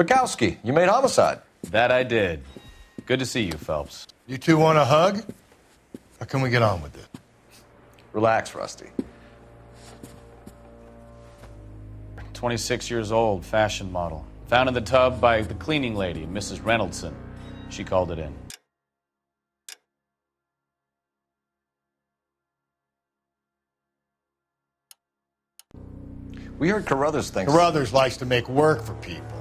Bukowski, you made homicide. That I did. Good to see you, Phelps. You two want a hug? Or can we get on with it? Relax, Rusty. 26 years old, fashion model. Found in the tub by the cleaning lady, Mrs. Reynoldson. She called it in. We heard Carruthers thinks... Carruthers likes to make work for people.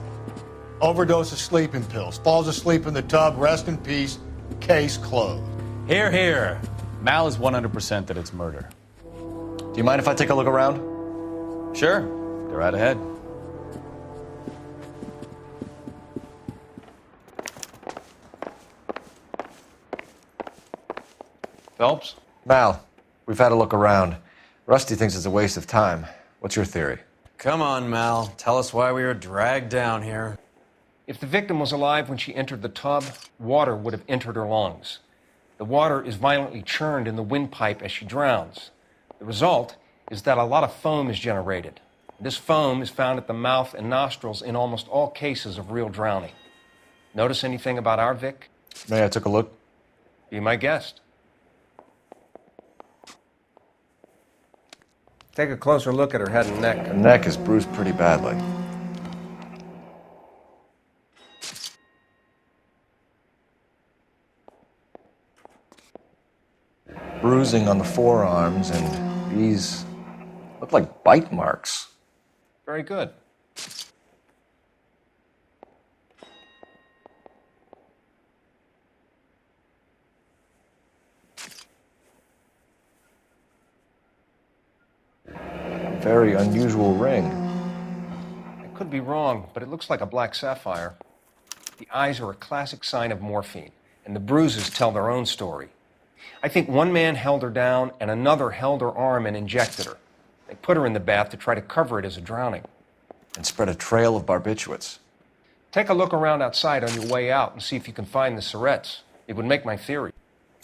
Overdose of sleeping pills. Falls asleep in the tub. Rest in peace. Case closed. Here, here. Mal is 100% that it's murder. Do you mind if I take a look around? Sure. Go right ahead. Phelps? Mal, we've had a look around. Rusty thinks it's a waste of time. What's your theory? Come on, Mal. Tell us why we were dragged down here. If the victim was alive when she entered the tub, water would have entered her lungs. The water is violently churned in the windpipe as she drowns. The result is that a lot of foam is generated. This foam is found at the mouth and nostrils in almost all cases of real drowning. Notice anything about our Vic? May I took a look? Be my guest. Take a closer look at her head and neck. Her neck is bruised pretty badly. Bruising on the forearms, and these look like bite marks. Very good. Very unusual ring. I could be wrong, but it looks like a black sapphire. The eyes are a classic sign of morphine, and the bruises tell their own story. I think one man held her down and another held her arm and injected her. They put her in the bath to try to cover it as a drowning. And spread a trail of barbiturates. Take a look around outside on your way out and see if you can find the syrettes. It would make my theory.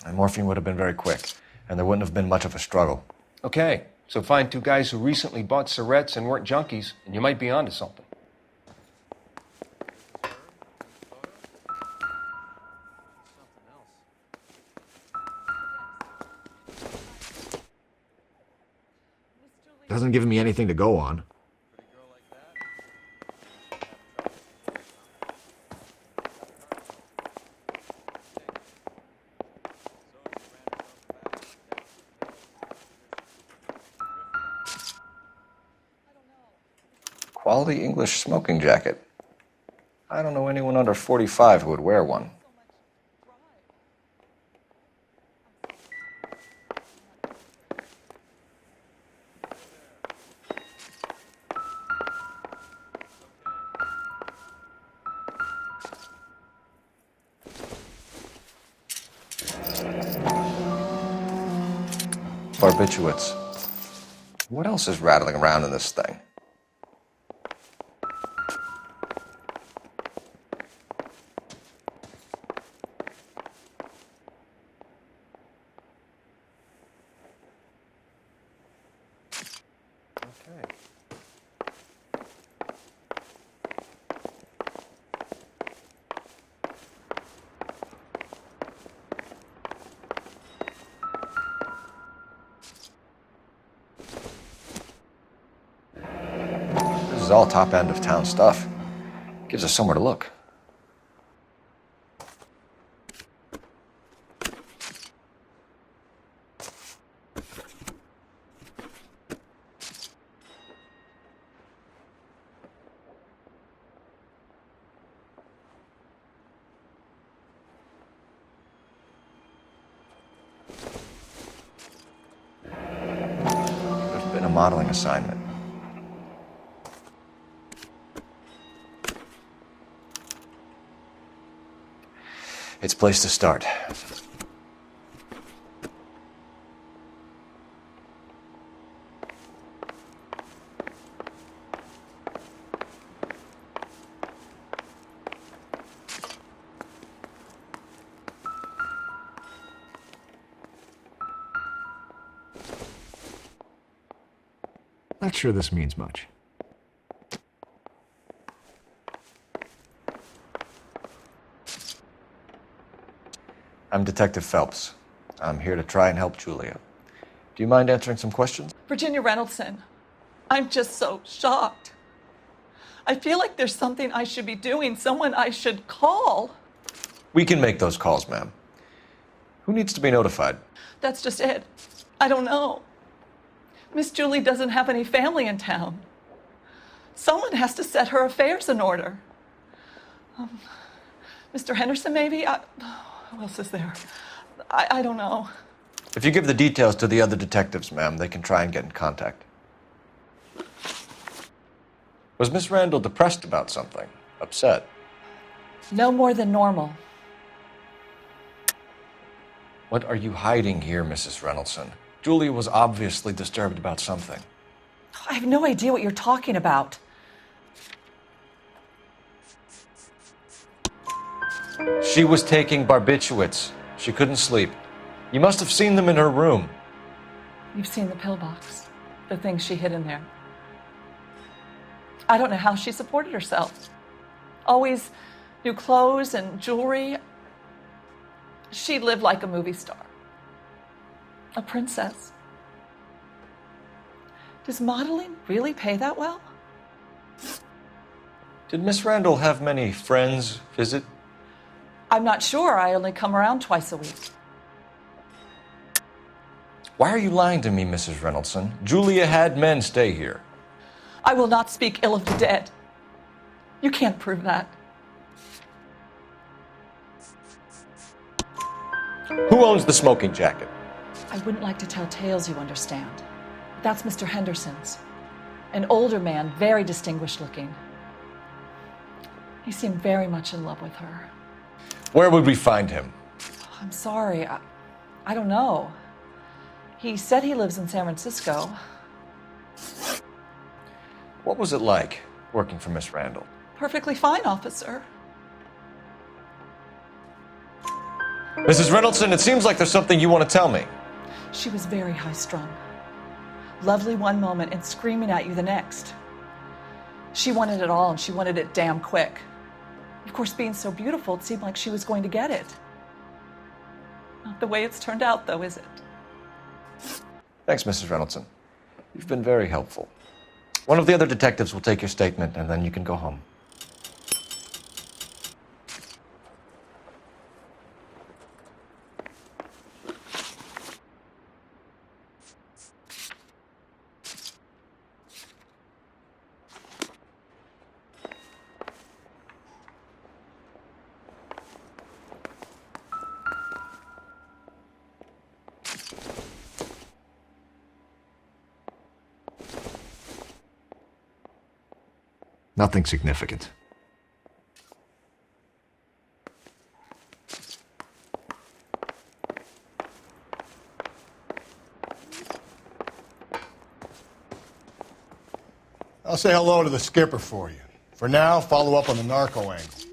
And morphine would have been very quick, and there wouldn't have been much of a struggle. Okay, so find two guys who recently bought syrettes and weren't junkies, and you might be onto something. Doesn't give me anything to go on. Quality English smoking jacket. I don't know anyone under 45 who would wear one. Barbiturates. What else is rattling around in this thing? This is all top end of town stuff. Gives us somewhere to look. There's been a modeling assignment. It's a place to start. Not sure this means much. I'm Detective Phelps. I'm here to try and help Julia. Do you mind answering some questions? Virginia Reynoldson, I'm just so shocked. I feel like there's something I should be doing, someone I should call. We can make those calls, ma'am. Who needs to be notified? That's just it. I don't know. Miss Julie doesn't have any family in town. Someone has to set her affairs in order. Mr. Henderson, maybe? Who else is there? I don't know. If you give the details to the other detectives, ma'am, they can try and get in contact. Was Miss Randall depressed about something? Upset? No more than normal. What are you hiding here, Mrs. Reynoldson? Julia was obviously disturbed about something. I have no idea what you're talking about. She was taking barbiturates. She couldn't sleep. You must have seen them in her room. You've seen the pillbox, the things she hid in there. I don't know how she supported herself. Always new clothes and jewelry. She lived like a movie star. A princess. Does modeling really pay that well? Did Miss Randall have many friends visit? I'm not sure. I only come around twice a week. Why are you lying to me, Mrs. Reynoldson? Julia had men stay here. I will not speak ill of the dead. You can't prove that. Who owns the smoking jacket? I wouldn't like to tell tales, you understand. That's Mr. Henderson's. An older man, very distinguished looking. He seemed very much in love with her. Where would we find him? I'm sorry. I don't know. He said he lives in San Francisco. What was it like working for Miss Randall? Perfectly fine, officer. Mrs. Reynoldson, it seems like there's something you want to tell me. She was very high-strung. Lovely one moment and screaming at you the next. She wanted it all, and she wanted it damn quick. Of course, being so beautiful, it seemed like she was going to get it. Not the way it's turned out, though, is it? Thanks, Mrs. Reynoldson. You've been very helpful. One of the other detectives will take your statement, and then you can go home. Nothing significant. I'll say hello to the skipper for you. For now, follow up on the narco angle.